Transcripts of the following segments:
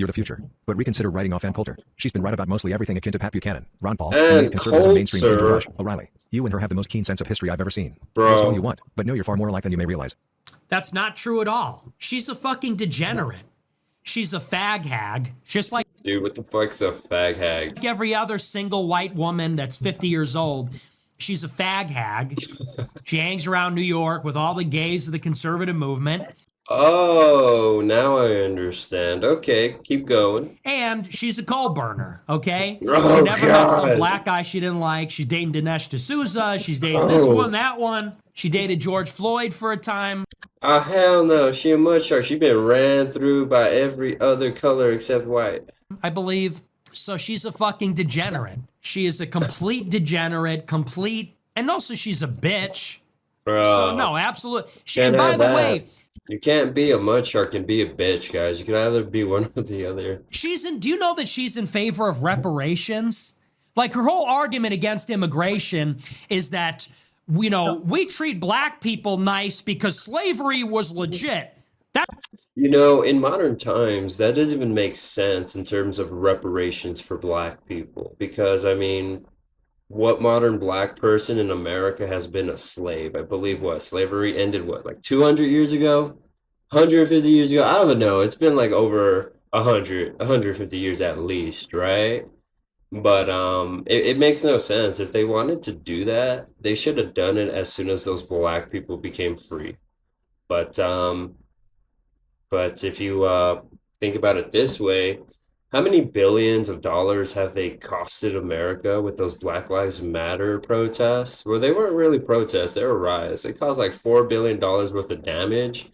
You're the future. But reconsider writing off Ann Coulter. She's been right about mostly everything akin to Pat Buchanan, Ron Paul, And and conservatism mainstream Andrew Coulter, Rush, O'Reilly. You and her have the most keen sense of history I've ever seen. Boast all you bro. want, but know you're far more alike than you may realize. That's not true at all. She's a fucking degenerate. She's a fag hag, just like Dude, what the fuck's a fag hag? every other single white woman that's 50 years old. She's a fag hag. She hangs around New York with all the gays of the conservative movement. Oh, now I understand. Okay, keep going. And she's a coal burner, okay? Oh, She never met some God. black guy she didn't like. She's dating Dinesh D'Souza. She's dating this Oh. one, that one. She dated George Floyd for a time. Ah, hell no. She a mud shark. She been ran through by every other color except white. I believe. So she's a fucking degenerate. She is a complete degenerate, and also she's a bitch. Bro, So no, absolutely. can't And by have the that. way, You can't be a mud shark and be a bitch, guys. You can either be one or the other. do you know that she's in favor of reparations? Like her whole argument against immigration is that, we treat black people nice because slavery was legit. That You know, in modern times, that doesn't even make sense in terms of reparations for black people. Because, I mean, what modern black person in America has been a slave? I believe what? Slavery ended what, like 200 years ago? 150 years ago? I don't even know. It's been like over 150 years at least, right? But it makes no sense. If they wanted to do that, they should have done it as soon as those black people became free. But if you think about it this way, how many billions of dollars have they costed America with those Black Lives Matter protests? Well, they weren't really protests, they were riots. They caused like $4 billion worth of damage,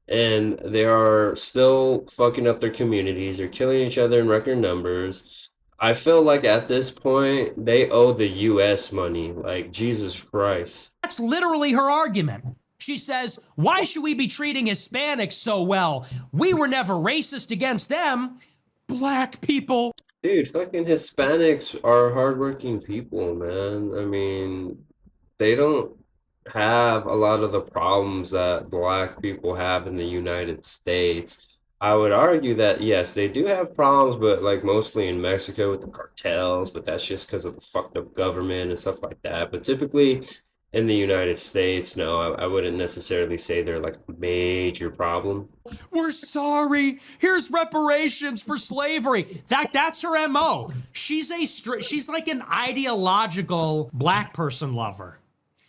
and they are still fucking up their communities. They're killing each other in record numbers. I feel like at this point, they owe the US money. Like, Jesus Christ. That's literally her argument. She says, why should we be treating Hispanics so well? We were never racist against them. Black people. Dude, fucking Hispanics are hardworking people, man. I mean, they don't have a lot of the problems that black people have in the United States. I would argue that yes, they do have problems, but like mostly in Mexico with the cartels, but that's just because of the fucked up government and stuff like that. But typically in the United States, no, I wouldn't necessarily say they're like a major problem. We're sorry. Here's reparations for slavery. That's her MO. She's like an ideological black person lover.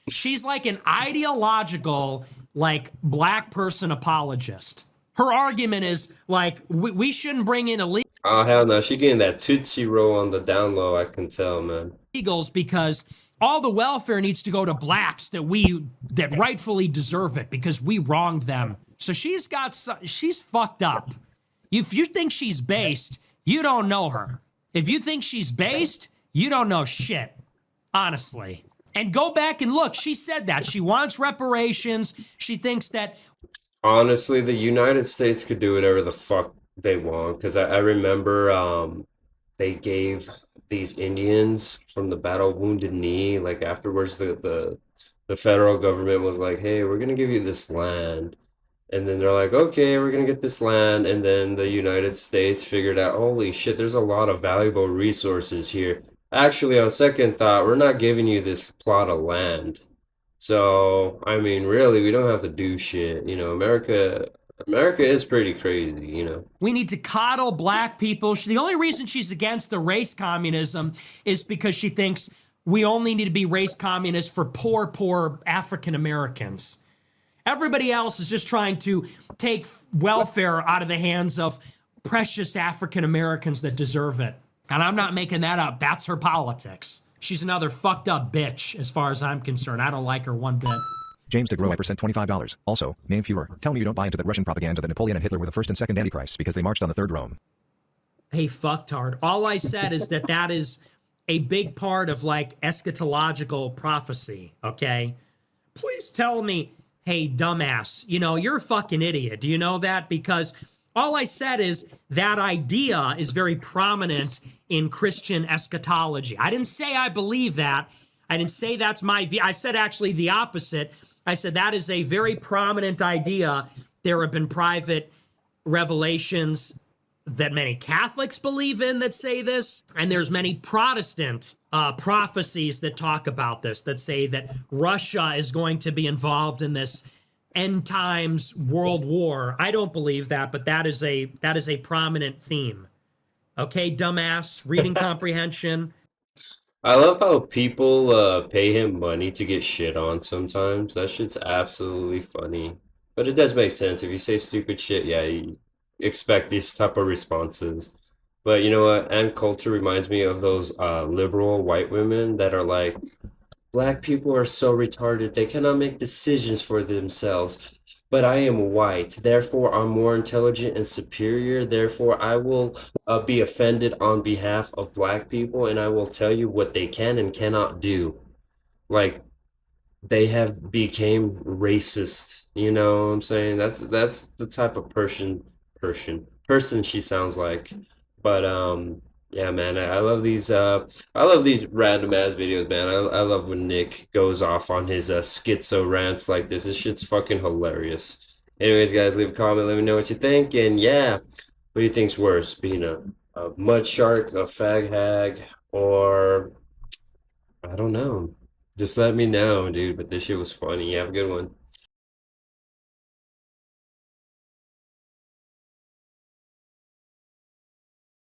She's like an ideological, like, black person apologist. Her argument is, like, we shouldn't bring in Oh, hell no. She getting that Tootsie Roll on the down low, I can tell, man. illegals because all the welfare needs to go to blacks that rightfully deserve it because we wronged them. So she's fucked up. If you think she's based, you don't know her. If you think she's based, you don't know shit. Honestly. And go back and look. She said that. She wants reparations. She thinks that. Honestly, the United States could do whatever the fuck they want. Because I remember they gave these Indians from the Battle of Wounded Knee, like afterwards the federal government was like, hey, we're going to give you this land. And then they're like, okay, we're going to get this land. And then the United States figured out, holy shit, there's a lot of valuable resources here. Actually, on second thought, we're not giving you this plot of land. So, I mean, really, we don't have to do shit. You know, America is pretty crazy, you know. We need to coddle black people. The only reason she's against the race communism is because she thinks we only need to be race communists for poor African Americans. Everybody else is just trying to take welfare out of the hands of precious African Americans that deserve it. And I'm not making that up. That's her politics. She's another fucked up bitch as far as I'm concerned. I don't like her one bit. James DeGrow, I percent $25. Also, name fewer. Tell me you don't buy into that Russian propaganda that Napoleon and Hitler were the first and second Antichrists because they marched on the third Rome. Hey, fucktard. All I said is that is a big part of, like, eschatological prophecy, okay? Please tell me, hey, dumbass, you're a fucking idiot. Do you know that? Because all I said is that idea is very prominent in Christian eschatology. I didn't say I believe that. I didn't say that's my view. I said actually the opposite. I said that is a very prominent idea. There have been private revelations that many Catholics believe in that say this, and there's many Protestant prophecies that talk about this, that say that Russia is going to be involved in this end times world war. I don't believe that, but that is a prominent theme. Okay, dumbass, reading comprehension. I love how people pay him money to get shit on sometimes. That shit's absolutely funny. But it does make sense. If you say stupid shit, yeah, you expect these type of responses. But you know what? And culture reminds me of those liberal white women that are like, black people are so retarded, they cannot make decisions for themselves. But I am white, therefore I'm more intelligent and superior. Therefore, I will be offended on behalf of black people, and I will tell you what they can and cannot do. Like they have became racist. You know what I'm saying? That's the type of person she sounds like. But yeah, man, I love these I love these random ass videos, man. I love when Nick goes off on his schizo rants like this. This shit's fucking hilarious. Anyways, guys, leave a comment, let me know what you think, and yeah, what do you think's worse, being a mud shark, a fag hag, or I don't know. Just let me know, dude. But this shit was funny. Have a good one.